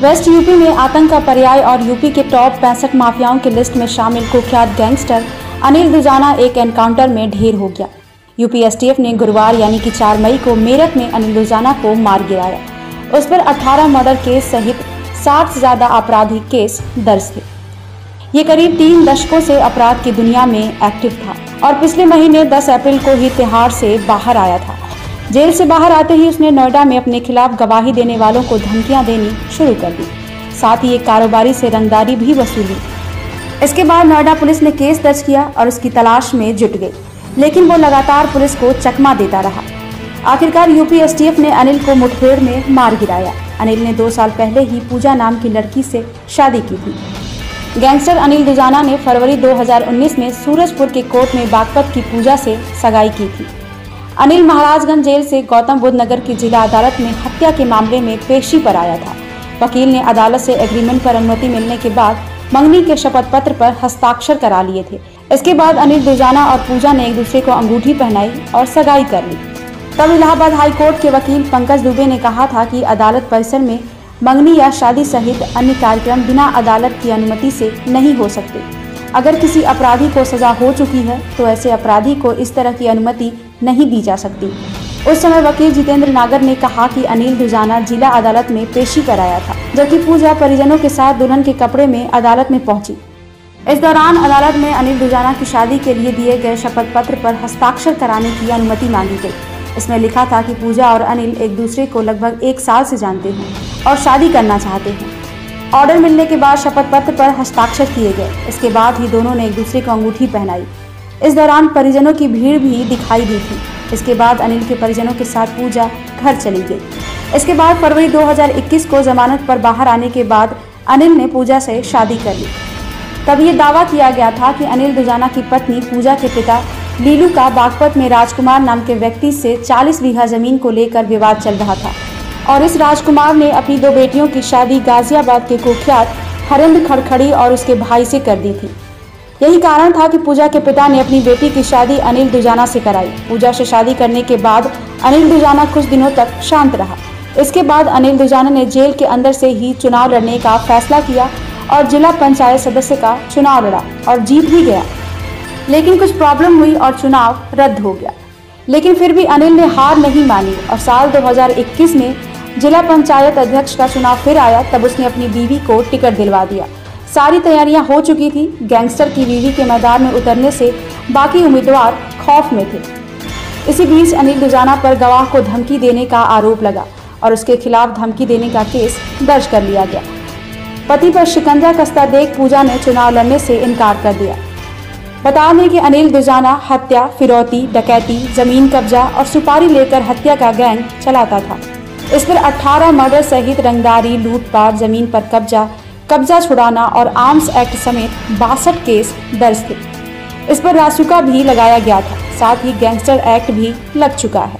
West UP में आतंक का पर्याय और यूपी के टॉप 65 माफियाओं की लिस्ट में शामिल कुख्यात गैंगस्टर अनिल दुजाना एक एनकाउंटर में ढेर हो गया। यूपी एसटीएफ ने गुरुवार यानी कि 4 मई को मेरठ में अनिल दुजाना को मार गिराया। उस पर 18 मर्डर केस सहित 60 से ज्यादा आपराधिक केस दर्ज थे। ये करीब 3 दशकों से अपराध की दुनिया में एक्टिव था और पिछले महीने 10 अप्रैल को ही तिहाड़ से बाहर आया था। जेल से बाहर आते ही उसने नोएडा में अपने खिलाफ गवाही देने वालों को धमकियां देनी शुरू कर दी। साथ ही एक कारोबारी से रंगदारी भी वसूली। इसके बाद नोएडा पुलिस ने केस दर्ज किया और उसकी तलाश में जुट गई, लेकिन वो लगातार पुलिस को चकमा देता रहा। आखिरकार यूपी एसटीएफ ने अनिल को मुठभेड़ में मार गिराया। अनिल ने 2 साल पहले ही पूजा नाम की लड़की से शादी की थी। गैंगस्टर अनिल दुजाना ने फरवरी 2019 में सूरजपुर के कोर्ट में बागपत की पूजा से सगाई की थी। अनिल महाराजगंज जेल से गौतम बुद्ध नगर की जिला अदालत में हत्या के मामले में पेशी पर आया था। वकील ने अदालत से एग्रीमेंट पर अनुमति मिलने के बाद मंगनी के शपथ पत्र पर हस्ताक्षर करा लिए थे। इसके बाद अनिल दुजाना और पूजा ने एक दूसरे को अंगूठी पहनाई और सगाई कर ली। तब इलाहाबाद हाई कोर्ट के वकील पंकज दुबे ने कहा था कि अदालत परिसर में मंगनी या शादी सहित अन्य कार्यक्रम बिना अदालत की अनुमति से नहीं हो सकते। अगर किसी अपराधी को सजा हो चुकी है तो ऐसे अपराधी को इस तरह की अनुमति नहीं दी जा सकती। उस समय वकील जितेंद्र नागर ने कहा कि अनिल दुजाना जिला अदालत में पेशी पर आया था, जबकि पूजा परिजनों के साथ दुल्हन के कपड़े में अदालत में पहुंची। इस दौरान अदालत में अनिल दुजाना की शादी के लिए दिए गए शपथ पत्र पर हस्ताक्षर कराने की अनुमति मांगी गई। इसमें लिखा था कि पूजा और अनिल एक दूसरे को लगभग 1 साल से जानते हैं और शादी करना चाहते हैं। ऑर्डर मिलने के बाद शपथ पत्र पर हस्ताक्षर किए गए। इसके बाद ही दोनों ने एक दूसरे को अंगूठी पहनाई। इस दौरान परिजनों की भीड़ भी दिखाई दी थी। इसके बाद अनिल के परिजनों के साथ पूजा घर चली गई। इसके बाद फरवरी 2021 को जमानत पर बाहर आने के बाद अनिल ने पूजा से शादी कर ली। तब ये दावा किया गया था कि अनिल दुजाना की पत्नी पूजा के पिता लीलू का बागपत में राजकुमार नाम के व्यक्ति से 40 बीघा जमीन को लेकर विवाद चल रहा था और इस राजकुमार ने अपनी 2 बेटियों की शादी गाजियाबाद के कुख्यात हरेंद्र खड़खड़ी और उसके भाई से कर दी थी। यही कारण था कि पूजा के पिता ने अपनी बेटी की शादी अनिल दुजाना से कराई। पूजा से शादी करने के बाद अनिल दुजाना कुछ दिनों तक शांत रहा। इसके बाद अनिल दुजाना ने जेल के अंदर से ही चुनाव लड़ने का फैसला किया और जिला पंचायत सदस्य का चुनाव लड़ा और जीत भी गया। लेकिन कुछ प्रॉब्लम हुई और चुनाव रद्द हो गया। लेकिन फिर भी अनिल ने हार नहीं मानी और साल 2021 में जिला पंचायत अध्यक्ष का चुनाव फिर आया। तब उसने अपनी बीवी को टिकट दिलवा दिया। सारी तैयारियां हो चुकी थी। गैंगस्टर की बीवी के मैदान में उतरने से बाकी उम्मीदवार खौफ में थे। इसी बीच अनिल दुजाना पर गवाह को धमकी देने का आरोप लगा और उसके खिलाफ धमकी देने का केस दर्ज कर लिया गया। पति पर शिकंजा कसता देख पूजा ने चुनाव लड़ने से इनकार कर दिया। बता दें कि अनिल दुजाना हत्या, फिरौती, डकैती, जमीन कब्जा और सुपारी लेकर हत्या का गैंग चलाता था। इस पर 18 मर्डर सहित रंगदारी, लूटपाट, जमीन पर कब्जा छुड़ाना और आर्म्स एक्ट समेत 62 केस दर्ज थे। इस पर रासुका भी लगाया गया था। साथ ही गैंगस्टर एक्ट भी लग चुका है।